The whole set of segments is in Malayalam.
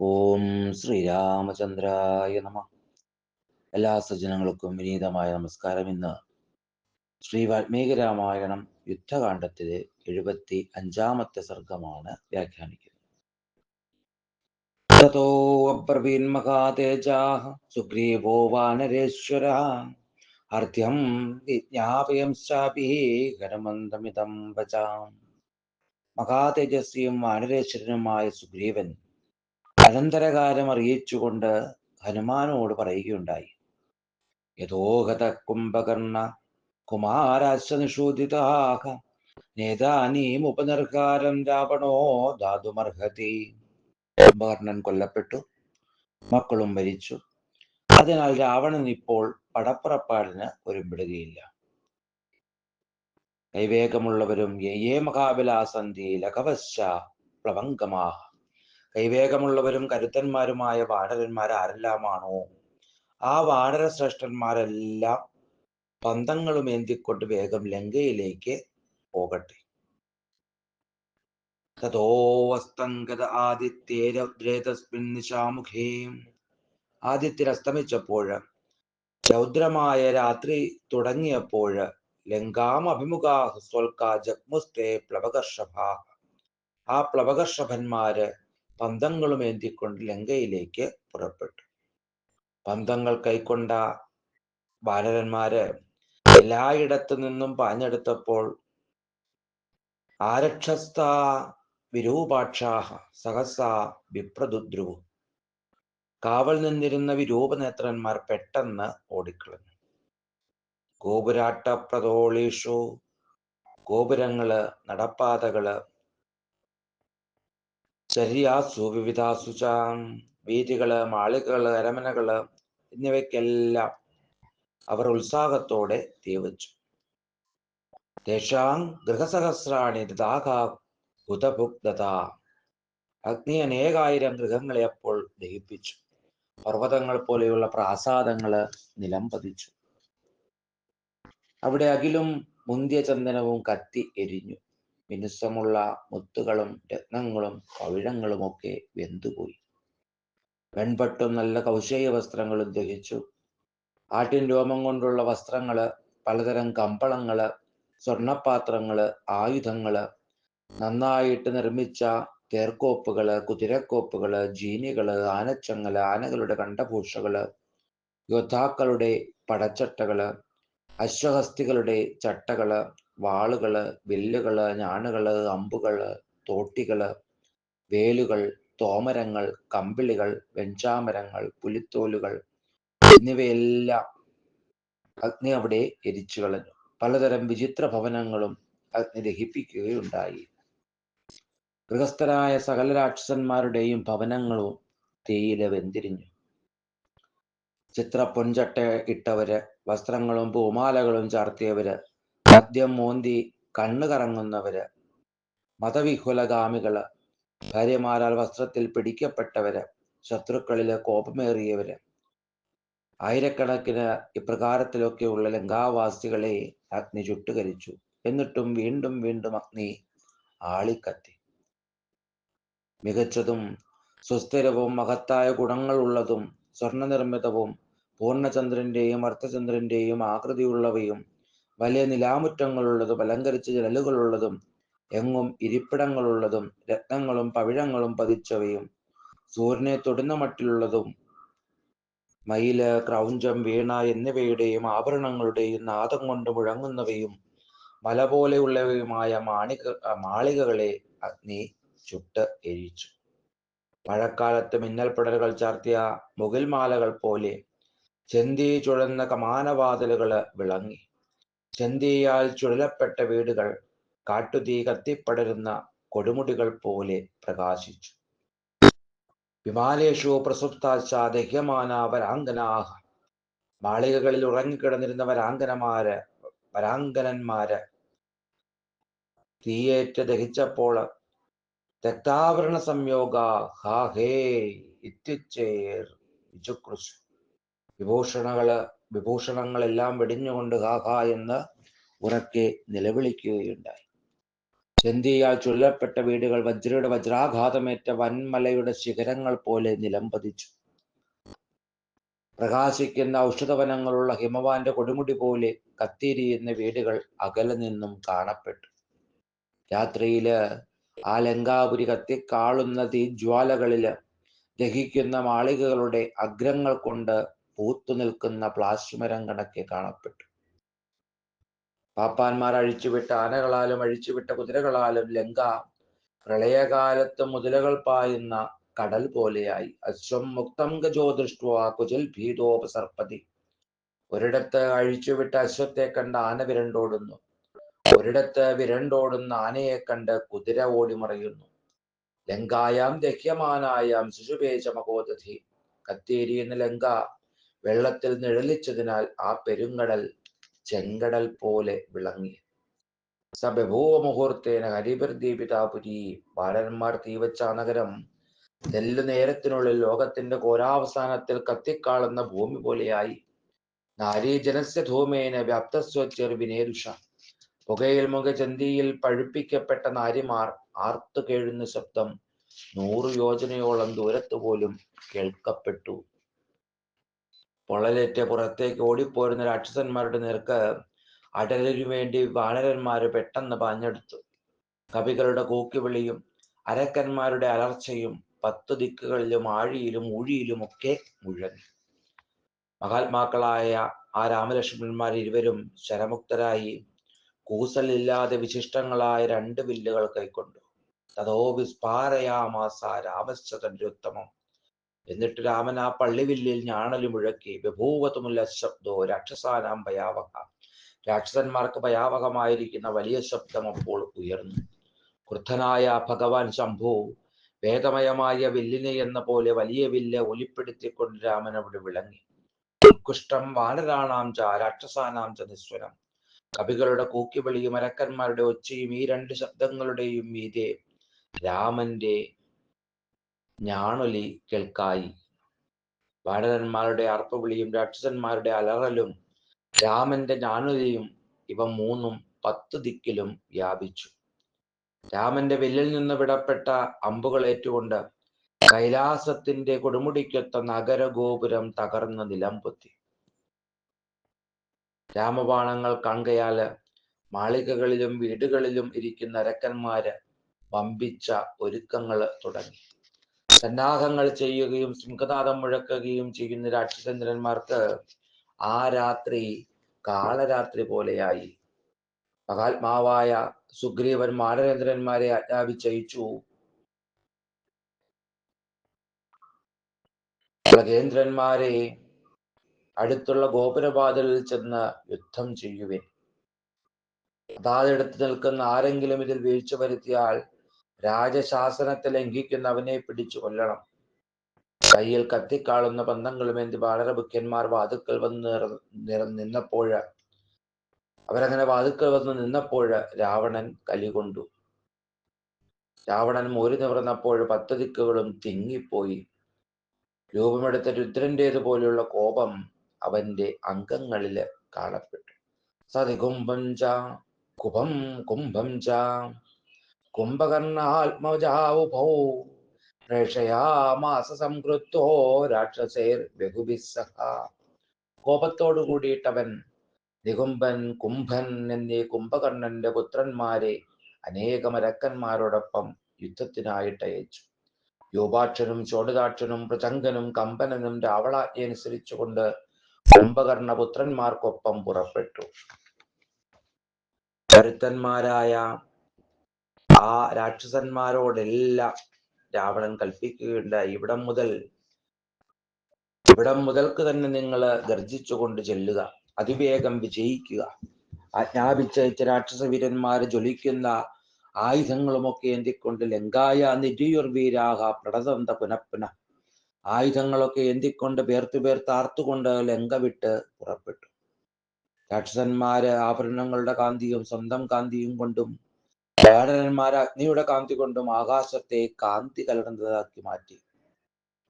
ഓം ശ്രീരാമചന്ദ്രായ നമ. എല്ലാ സജ്ജനങ്ങൾക്കും വിനീതമായ നമസ്കാരം. ഇന്ന് ശ്രീ വാൽമീകി രാമായണം യുദ്ധകാണ്ഡത്തിലെ 75-ാമത്തെ സർഗമാണ് വ്യാഖ്യാനിക്കുന്നത്. തതോ അബ്രവീൻ മഹാതേജാഃ സുഗ്രീവോ വാനരേശ്വരഃ അർഘ്യം വിജ്ഞാപയംശ്ചാപി ഹനുമന്തമിദം വചാം. മഹാതേജസ്വിയും വാനരേശ്വരനുമായ സുഗ്രീവൻ അനന്തരകാലം അറിയിച്ചുകൊണ്ട് ഹനുമാനോട് പറയുകയുണ്ടായി. യഥോഹത കുംഭകർണ കുമാരാശ്വനിഷൂദിതാഃ നേതാനീം ഉപനർകാരം രാവണോ ദാതുമർഹതി. കുംഭകർണൻ കൊല്ലപ്പെട്ടു, മക്കളും മരിച്ചു. അതിനാൽ രാവണൻ ഇപ്പോൾ പടപ്പുറപ്പാടിന് ഒരുമ്പിടുകയില്ല. കൈവേഗമുള്ളവരും യേ മഹാബലാസന്ധി ലഘവശ്ച പ്ലവങ്കമാഹ. കൈവേഗമുള്ളവരും കരുത്തന്മാരുമായ വാനരന്മാർ ആരെല്ലാമാണോ ആ വാനരശ്രേഷ്ഠന്മാരെല്ലാം പന്തങ്ങളും ഏന്തിക്കൊണ്ട് വേഗം ലങ്കയിലേക്ക് പോകട്ടെ. തതോവസ്തംഗത ആദിത്യേരൗദ്രേതസ്മിൻ നിശാമുഖേ. ആദിത്യൻ അസ്തമിച്ചപ്പോൾ, രൗദ്രമായ രാത്രി തുടങ്ങിയപ്പോൾ, ലങ്കാമഭിമുഖാഃ സ്വൽക്കാ ജഗ്മുസ്തേ പ്ലവകർഷഭാഃ. ആ പ്ലവകർഷഭന്മാര് പന്തങ്ങളും ഏന്തിക്കൊണ്ട് ലങ്കയിലേക്ക് പുറപ്പെട്ടു. പന്തങ്ങൾ കൈക്കൊണ്ട വാനരന്മാര് എല്ലായിടത്തു നിന്നും പാഞ്ഞെടുത്തപ്പോൾ ആരക്ഷസ്ത വിരൂപാക്ഷാഃ സഹസാ വിപ്രദുദ്രുവു. കാവൽ നിന്നിരുന്ന വിരൂപനേത്രന്മാർ പെട്ടെന്ന് ഓടിക്കളഞ്ഞു. ഗോപുരാട്ടപ്രതോളീഷു. ഗോപുരങ്ങള്, നടപ്പാതകള്, ചര്യാസു വിവിധാസു ച. വീഥികള്, മാളികകള്, അരമനകള് എന്നിവയ്ക്കെല്ലാം അവർ ഉത്സാഹത്തോടെ തീവച്ചു. തേഷാം ഗൃഹസഹസ്രാണി ദദാഹുതഭുഗ്ധതാ. അഗ്നി അനേകായിരം ഗൃഹങ്ങളെ അപ്പോൾ ദഹിപ്പിച്ചു. പർവ്വതങ്ങൾ പോലെയുള്ള പ്രാസാദങ്ങള് നിലം പതിച്ചു. അവിടെ അകിലും മുന്തിയ ചന്ദനവും കത്തി എരിഞ്ഞു. മിനുസമുള്ള മുത്തുകളും രത്നങ്ങളും പവിഴങ്ങളുമൊക്കെ വെന്തുപോയി. വെൺപട്ടും നല്ല കൗശേയ വസ്ത്രങ്ങളും ദഹിച്ചു. ആട്ടിൻ രോമം കൊണ്ടുള്ള വസ്ത്രങ്ങള്, പലതരം കമ്പളങ്ങള്, സ്വർണപാത്രങ്ങള്, ആയുധങ്ങള്, നന്നായിട്ട് നിർമ്മിച്ച തേർക്കോപ്പുകള്, കുതിരക്കോപ്പുകള്, ജീനികള്, ആനച്ചങ്ങല്, ആനകളുടെ കണ്ഠഭൂഷകള്, യോദ്ധാക്കളുടെ പടച്ചട്ടകള്, അശ്വഹസ്തികളുടെ ചട്ടകള്, വാളുകള്, വില്ലുകള്, ഞാണുകള്, അമ്പുകള്, തോട്ടികള്, വേലുകൾ, തോമരങ്ങൾ, കമ്പിളികൾ, വെഞ്ചാമരങ്ങൾ, പുലിത്തോലുകൾ എന്നിവയെല്ലാം അഗ്നി അവിടെ എരിച്ചു കളഞ്ഞു. പലതരം വിചിത്ര ഭവനങ്ങളും അഗ്നി ദഹിപ്പിക്കുകയുണ്ടായി. ഗൃഹസ്ഥരായ സകല രാക്ഷസന്മാരുടെയും ഭവനങ്ങളും തീയില് വെന്തിരിഞ്ഞു. ചിത്രപ്പൊൻചട്ട ഇട്ടവര്, വസ്ത്രങ്ങളും പൂമാലകളും ചാർത്തിയവര്, മദ്യം മോന്തി കണ്ണു കറങ്ങുന്നവര്, മതവിഹുലഗാമികള്, ഭാര്യമാരാൽ വസ്ത്രത്തിൽ പിടിക്കപ്പെട്ടവര്, ശത്രുക്കളില് കോപമേറിയവര്, ആയിരക്കണക്കിന് ഇപ്രകാരത്തിലൊക്കെയുള്ള ലങ്കാവാസികളെ അഗ്നി ചുട്ടുകരിച്ചു. എന്നിട്ടും വീണ്ടും വീണ്ടും അഗ്നി ആളിക്കത്തി. മികച്ചതും സുസ്ഥിരവും മഹത്തായ ഗുണങ്ങളുള്ളതും സ്വർണനിർമ്മിതവും പൂർണ്ണചന്ദ്രന്റെയും അർദ്ധചന്ദ്രന്റെയും ആകൃതിയുള്ളവയും വലിയ നിലാമുറ്റങ്ങളുള്ളതും അലങ്കരിച്ച ജനലുകളുള്ളതും എങ്ങും ഇരിപ്പിടങ്ങളുള്ളതും രത്നങ്ങളും പവിഴങ്ങളും പതിച്ചവയും സൂര്യനെ തൊടുന്ന മട്ടിലുള്ളതും മയില്, ക്രൗഞ്ചം, വീണ എന്നിവയുടെയും ആഭരണങ്ങളുടെയും നാദം കൊണ്ട് മുഴങ്ങുന്നവയും മല പോലെയുള്ളവയുമായ മാളികകളെ അഗ്നി ചുട്ട് എരിച്ചു. മഴക്കാലത്ത് മിന്നൽപ്പിടലുകൾ ചാർത്തിയ മുകിൽമാലകൾ പോലെ ചെന്തി ചുഴന്ന കമാനവാതിലുകള് വിളങ്ങി. ചെന്തിയാൽ ചുഴലപ്പെട്ട വീടുകൾ കാട്ടുതീ കത്തിപ്പടരുന്ന കൊടുമുടികൾ പോലെ പ്രകാശിച്ചു. വിമാലേഷു പ്രസുപ്താശ്ച ദഹ്യമാന വരാംഗനാഃ. മാളികകളിൽ ഉറങ്ങിക്കിടന്നിരുന്ന വരാംഗനന്മാര് തീയേറ്റ് ദഹിച്ചപ്പോൾ രക്താവരണ സംയോഗ ഹാ ഹേ ഇത്യുച്ചേർ വിചുക്രുശു. വിഭൂഷണങ്ങളെല്ലാം വെടിഞ്ഞുകൊണ്ട് ഹാ ഹാ എന്ന് ഉറക്കെ നിലവിളിക്കുകയുണ്ടായി. ചന്തിയാൽ ചുഴലപ്പെട്ട വീടുകൾ വജ്രാഘാതമേറ്റ വൻമലയുടെ ശിഖരങ്ങൾ പോലെ നിലംപതിച്ചു. പ്രകാശിക്കുന്ന ഔഷധവനങ്ങളുള്ള ഹിമവാന്റെ കൊടുമുടി പോലെ കത്തിരിയുന്ന വീടുകൾ അകലെ നിന്നും കാണപ്പെട്ടു. രാത്രിയില് ആ ലങ്കാപുരി കത്തിക്കാളുന്ന തീജ്വാലകളില് ദഹിക്കുന്ന മാളികകളുടെ അഗ്രങ്ങൾ കൊണ്ട് പൂത്തു നിൽക്കുന്ന പ്ലാസ്മരം കണക്കെ കാണപ്പെട്ടു. പാപ്പാന്മാർ അഴിച്ചുവിട്ട ആനകളാലും അഴിച്ചുവിട്ട കുതിരകളാലും ലങ്ക പ്രളയകാലത്ത് മുതലകൾ പായുന്ന കടൽ പോലെയായി. അശ്വം മുക്തം ഗജോ ദൃഷ്ട്വാ കുജൽ ഭീതോപസർപ്പതി. ഒരിടത്ത് അഴിച്ചുവിട്ട അശ്വത്തെ കണ്ട് ആന വിരണ്ടോടുന്നു, ഒരിടത്ത് വിരണ്ടോടുന്ന ആനയെ കണ്ട് കുതിര ഓടിമറയുന്നു. ലങ്കായാം ദഹ്യമാനായാം ശിശുപേചമകോദധി. കത്തിയെരിയുന്ന ലങ്ക വെള്ളത്തിൽ നിഴലിച്ചതിനാൽ ആ പെരുങ്കടൽ ചെങ്കടൽ പോലെ വിളങ്ങി. സബഭൂവ മുഹൂർത്തേന ഹരിഭിർദീപിതാപുരി. ബാലന്മാർ തീവച്ച നഗരം തെല്ലു നേരത്തിനുള്ളിൽ ലോകത്തിന്റെ ഘോരാവസാനത്തിൽ കത്തിക്കാളുന്ന ഭൂമി പോലെയായി. നാരീജനസ്യ ധൂമേന വ്യാപ്തസ്വചെറുവിനേരുഷ. പുകയിൽ മുഖചന്തിയിൽ പഴുപ്പിക്കപ്പെട്ട നാരിമാർ ആർത്തു കേഴുന്ന ശബ്ദം 100 യോജനയോളം ദൂരത്ത് പോലും കേൾക്കപ്പെട്ടു. പൊള്ളലേറ്റ് പുറത്തേക്ക് ഓടിപ്പോരുന്ന രാക്ഷസന്മാരുടെ നേർക്ക് അടലിനു വേണ്ടി വാനരന്മാര് പെട്ടെന്ന് പാഞ്ഞെടുത്തു. കവികളുടെ കൂക്കിവിളിയും അരക്കന്മാരുടെ അലർച്ചയും 10 ദിക്കുകളിലും ആഴിയിലും ഊഴിയിലും ഒക്കെ മുഴങ്ങി. മഹാത്മാക്കളായ ആ രാമലക്ഷ്മണന്മാർ ഇരുവരും ശരമുക്തരായി കൂസലില്ലാതെ വിശിഷ്ടങ്ങളായ 2 വില്ലുകൾ കൈക്കൊണ്ടു. തതോ വിസ്പാരയാമാസ രാമശ്ച തന്ത്യുത്തമം. എന്നിട്ട് രാമൻ ആ പള്ളിവില്ലിൽ ഞാണലി മുഴക്കി. ബഭൂവതുമുല്ല ശബ്ദോ രാക്ഷസാനാം ഭയാവഹ. രാക്ഷസന്മാർക്ക് ഭയാവഹമായിരിക്കുന്ന വലിയ ശബ്ദം അപ്പോൾ ഉയർന്നു. ക്രുദ്ധനായ ഭഗവാൻ ശംഭു വേദമയമായ വില്ലിനെ എന്ന പോലെ വലിയ വില്ല് ഒലിപ്പെടുത്തിക്കൊണ്ട് രാമൻ അവിടെ വിളങ്ങി. ഉത്കൃഷ്ടം വാനരാണാം ച രാക്ഷസാനാം ച നിസ്വരം. കവികളുടെ കൂക്കിവിളിയും അരക്കന്മാരുടെ ഒച്ചയും ഈ 2 ശബ്ദങ്ങളുടെയും മീതെ രാമന്റെ ഞാണൊലി കേൾക്കായി. വാനരന്മാരുടെ അർപ്പവിളിയും രാക്ഷസന്മാരുടെ അലറലും രാമന്റെ ഞാണൊലിയും ഇവ മൂന്നും 10 ദിക്കിലും വ്യാപിച്ചു. രാമന്റെ വില്ലിൽ നിന്ന് വിടപ്പെട്ട അമ്പുകളേറ്റുകൊണ്ട് കൈലാസത്തിന്റെ കൊടുമുടിക്കൊത്ത നഗരഗോപുരം തകർന്ന് നിലംപൊത്തി. രാമബാണങ്ങൾ കാൺകയാല് മാളികകളിലും വീടുകളിലും ഇരിക്കുന്ന അരക്കന്മാര് വമ്പിച്ച ഒരുക്കങ്ങൾ തുടങ്ങി. സന്നാഹങ്ങൾ ചെയ്യുകയും സിംഹനാദം മുഴക്കുകയും ചെയ്യുന്ന രാക്ഷസേന്ദ്രന്മാർക്ക് ആ രാത്രി കാളരാത്രി പോലെയായി. മഹാത്മാവായ സുഗ്രീവൻ മാനവേന്ദ്രന്മാരെ ആജ്ഞാപിച്ചയച്ചു. മൃഗേന്ദ്രന്മാരെ അടുത്തുള്ള ഗോപുരവാതിലിൽ ചെന്ന് യുദ്ധം ചെയ്യുവിൻ. അതാതെടുത്ത് നിൽക്കുന്ന ആരെങ്കിലും ഇതിൽ വീഴ്ച വരുത്തിയാൽ രാജശാസനത്തെ ലംഘിക്കുന്ന അവനെ പിടിച്ചു കൊല്ലണം. കയ്യിൽ കത്തിക്കാളുന്ന പന്തങ്ങളുമേന്തി ബാലരമുഖ്യന്മാർ വാതുക്കൽ വന്ന് നിന്നപ്പോൾ രാവണൻ കലികൊണ്ടു. രാവണൻ മോരി നിവർന്നപ്പോൾ 10 ദിക്കുകളും തിങ്ങിപ്പോയി. രൂപമെടുത്ത രുദ്രന്റേതുപോലെയുള്ള കോപം അവന്റെ അംഗങ്ങളില് കാണപ്പെട്ടു. സതികുംഭം ച കുംഭം കുംഭം ച കുംഭകർണാത്മജാവുഭൗ പ്രേഷയാമാസ സംകൃത്തോ രാക്ഷസേർ ബഹുഭിസ്സഹ. കോപത്തോടു കൂടിയിട്ടവൻ നികുംഭൻ, കുംഭൻ എന്നീ കുംഭകർണന്റെ പുത്രന്മാരെ അനേകം അരക്കന്മാരോടൊപ്പം യുദ്ധത്തിനായിട്ട് അയച്ചു. യോപാക്ഷനും ചോടിതാക്ഷനും പ്രചങ്കനും കമ്പനനും രാവണാജ്ഞ അനുസരിച്ചുകൊണ്ട് കുംഭകർണ പുത്രന്മാർക്കൊപ്പം പുറപ്പെട്ടു. കരുത്തന്മാരായ ആ രാക്ഷസന്മാരോടെല്ലാം രാവണൻ കൽപ്പിക്കുകയുണ്ടായി, ഇവിടം മുതൽക്ക് തന്നെ നിങ്ങൾ ഗർജിച്ചുകൊണ്ട് ചെല്ലുക, അതിവേഗം വിജയിക്കുക. ആജ്ഞാപിച്ചയച്ച രാക്ഷസവീരന്മാർ ജ്വലിക്കുന്ന ആയുധങ്ങളുമൊക്കെ ഏന്തിക്കൊണ്ട് ലങ്കായ നിര്യുർവീരാഹ പ്രണതന്ത പുനഃപുന. ആയുധങ്ങളൊക്കെ ഏന്തിക്കൊണ്ട് പേർത്താർത്തുകൊണ്ട് ലങ്ക വിട്ട് പുറപ്പെട്ടു. രാക്ഷസന്മാര് ആഭരണങ്ങളുടെ കാന്തിയും സ്വന്തം കാന്തിയും കൊണ്ടും വാനരന്മാർ അഗ്നിയുടെ കാന്തി കൊണ്ടും ആകാശത്തെ കാന്തി കലർന്നതാക്കി മാറ്റി.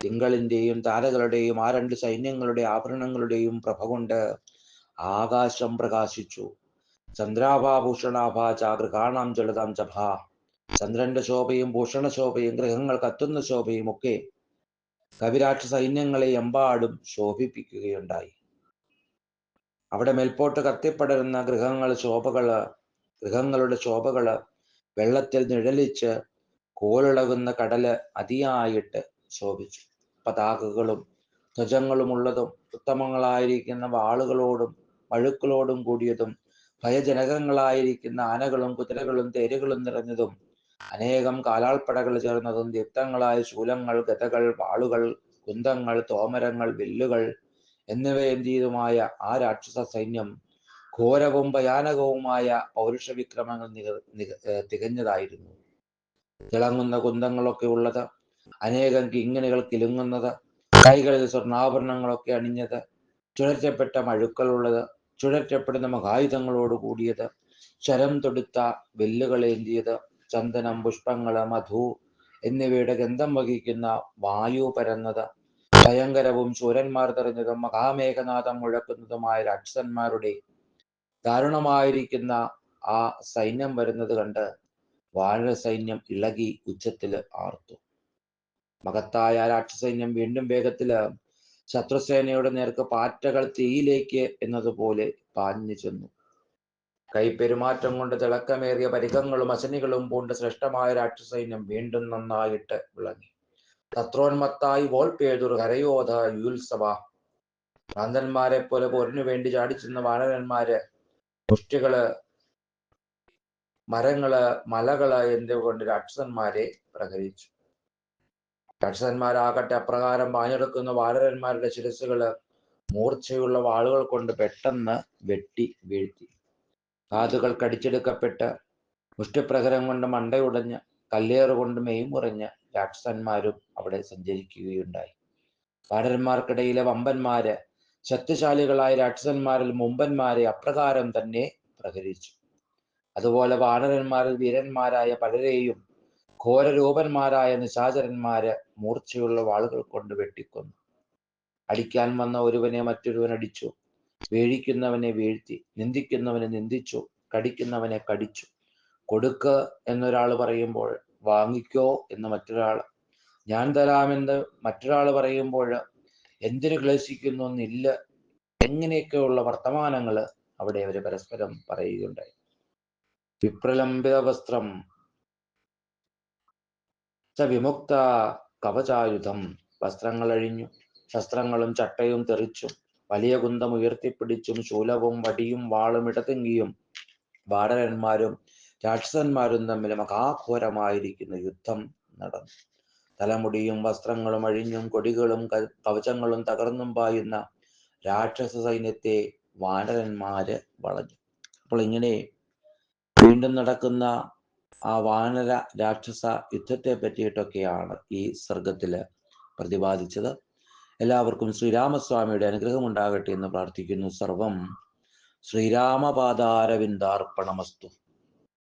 തിങ്കളിന്റെയും താരകളുടെയും ആ 2 സൈന്യങ്ങളുടെ ആഭരണങ്ങളുടെയും പ്രഭ കൊണ്ട് ആകാശം പ്രകാശിച്ചു. ചന്ദ്രാഭാഭൂഷണാഭാ ച ഗൃഹാണാം ജലതാം ചഭ. ചന്ദ്രന്റെ ശോഭയും ഭൂഷണശോഭയും ഗൃഹങ്ങൾ കത്തുന്ന ശോഭയും ഒക്കെ കവിരാക്ഷ സൈന്യങ്ങളെ എമ്പാടും ശോഭിപ്പിക്കുകയുണ്ടായി. അവിടെ മേൽപോട്ട് കത്തിപ്പടരുന്ന ഗൃഹങ്ങളുടെ ശോഭകള് വെള്ളത്തിൽ നിഴലിച്ച് കോലിളകുന്ന കടല് അതിയായിട്ട് ശോഭിച്ചു. പതാകകളും ധ്വജങ്ങളുമുള്ളതും ഉത്തമങ്ങളായിരിക്കുന്ന വാളുകളോടും പഴുക്കളോടും കൂടിയതും ഭയജനകങ്ങളായിരിക്കുന്ന ആനകളും കുതിരകളും തേരുകളും നിറഞ്ഞതും അനേകം കാലാൾപ്പടകൾ ചേർന്നതും ദീപ്തങ്ങളായ ശൂലങ്ങൾ, ഗതകൾ, വാളുകൾ, കുന്തങ്ങൾ, തോമരങ്ങൾ, വില്ലുകൾ എന്നിവയേന്തിയതുമായ ആ രാക്ഷസ സൈന്യം ഘോരവും ഭയാനകവുമായ പൗരുഷവിക്രമങ്ങൾ തികഞ്ഞതായിരുന്നു. തിളങ്ങുന്ന കുന്തങ്ങളൊക്കെ ഉള്ളത്, അനേകം കിങ്ങിണികൾ കിലുങ്ങുന്നത്, കൈകളിൽ സ്വർണ്ണാഭരണങ്ങളൊക്കെ അണിഞ്ഞത്, ചുഴറ്റപ്പെട്ട മഴുക്കളുള്ളത്, ചുഴറ്റപ്പെടുന്ന മഹായുധങ്ങളോട് കൂടിയത്, ശരം തൊടുത്ത വില്ലുകളേന്തിയത്, ചന്ദനം, പുഷ്പങ്ങള്, മധു എന്നിവയുടെ ഗന്ധം വഹിക്കുന്ന വായു പരന്നത്, ഭയങ്കരവും ശൂരന്മാർ തെറിഞ്ഞതും മഹാമേഘനാഥം മുഴക്കുന്നതുമായ രാക്ഷസന്മാരുടെ ദാരുണമായിരിക്കുന്ന ആ സൈന്യം വരുന്നത് കണ്ട് വാനര സൈന്യം ഇളകി ഉച്ചത്തില് ആർത്തു. മഹത്തായ രാക്ഷസൈന്യം വീണ്ടും വേഗത്തില് ശത്രുസേനയുടെ നേർക്ക് പാറ്റകൾ തീയിലേക്ക് എന്നതുപോലെ പാഞ്ഞു ചെന്നു. കൈപ്പെരുമാറ്റം കൊണ്ട് തിളക്കമേറിയ പരികങ്ങളും അശനികളും പൂണ്ട് ശ്രേഷ്ഠമായ രാക്ഷസൈന്യം വീണ്ടും നന്നായിട്ട് വിളങ്ങി. തത്രോന്മത്തായി വോൾപേതുർ ഹരയോധ യുത്സവ. ഭ്രാന്തന്മാരെ പോലെ പോരിനു വേണ്ടി ചാടിച്ചെന്ന വാനരന്മാര് മുഷ്ടികള്, മരങ്ങള്, മലകള് എന്നിവ കൊണ്ട് രാക്ഷസന്മാരെ പ്രഹരിച്ചു. രാക്ഷസന്മാരാകട്ടെ അപ്രകാരം പാഞ്ഞെടുക്കുന്ന വാനരന്മാരുടെ ശിരസ്സുകള് മൂർച്ചയുള്ള വാളുകൾ കൊണ്ട് പെട്ടെന്ന് വെട്ടി വീഴ്ത്തി. കാതുകൾ കടിച്ചെടുക്കപ്പെട്ട് മുഷ്ടിപ്രഹരം കൊണ്ട് മണ്ടയുടഞ്ഞ് കല്ലേറുകൊണ്ട് മെയ്മുറിഞ്ഞ് രാക്ഷസന്മാരും അവിടെ സഞ്ചരിക്കുകയുണ്ടായി. വാനരന്മാർക്കിടയിലെ വമ്പന്മാര് ശക്തിശാലികളായ രാക്ഷസന്മാരിൽ മുമ്പന്മാരെ അപ്രകാരം തന്നെ പ്രഹരിച്ചു. അതുപോലെ വാനരന്മാരിൽ വീരന്മാരായ പലരെയും ഘോരരൂപന്മാരായ നിശാചരന്മാര് മൂർച്ചയുള്ള വാളുകൾ കൊണ്ട് വെട്ടിക്കൊന്നു. അടിക്കാൻ വന്ന ഒരുവനെ മറ്റൊരുവൻ അടിച്ചു, വീഴിക്കുന്നവനെ വീഴ്ത്തി, നിന്ദിക്കുന്നവനെ നിന്ദിച്ചു, കടിക്കുന്നവനെ കടിച്ചു. കൊടുക്ക് എന്നൊരാൾ പറയുമ്പോൾ വാങ്ങിക്കോ എന്ന് മറ്റൊരാൾ, ഞാൻ തരാമെന്ന് മറ്റൊരാൾ പറയുമ്പോൾ എന്തിനു ക്ലേശിക്കുന്നു എന്നില്ല, എങ്ങനെയൊക്കെയുള്ള വർത്തമാനങ്ങൾ അവിടെ അവർ പരസ്പരം പറയുകയുണ്ടായി. വിപ്രലംബിത വസ്ത്രം വിമുക്ത കവചായുധം. വസ്ത്രങ്ങൾ അഴിഞ്ഞു, ശസ്ത്രങ്ങളും ചട്ടയും തെറിച്ചും വലിയ കുന്തം ഉയർത്തിപ്പിടിച്ചും ശൂലവും വടിയും വാളും ഇടതെങ്കിയും വാനരന്മാരും രാക്ഷസന്മാരും തമ്മിൽ മഹാഘോരമായിരിക്കുന്ന യുദ്ധം നടന്നു. തലമുടിയും വസ്ത്രങ്ങളും അഴിഞ്ഞും കൊടികളും കവചങ്ങളും തകർന്നും പായുന്ന രാക്ഷസ സൈന്യത്തെ വാനരന്മാര് വളഞ്ഞു. അപ്പോൾ ഇങ്ങനെ വീണ്ടും നടക്കുന്ന ആ വാനര രാക്ഷസ യുദ്ധത്തെ പറ്റിയിട്ടൊക്കെയാണ് ഈ സർഗത്തില് പ്രതിപാദിച്ചത്. എല്ലാവർക്കും ശ്രീരാമസ്വാമിയുടെ അനുഗ്രഹം ഉണ്ടാകട്ടെ എന്ന് പ്രാർത്ഥിക്കുന്നു. സർവം ശ്രീരാമപാദാരവിന്ദാർപ്പണമസ്തു.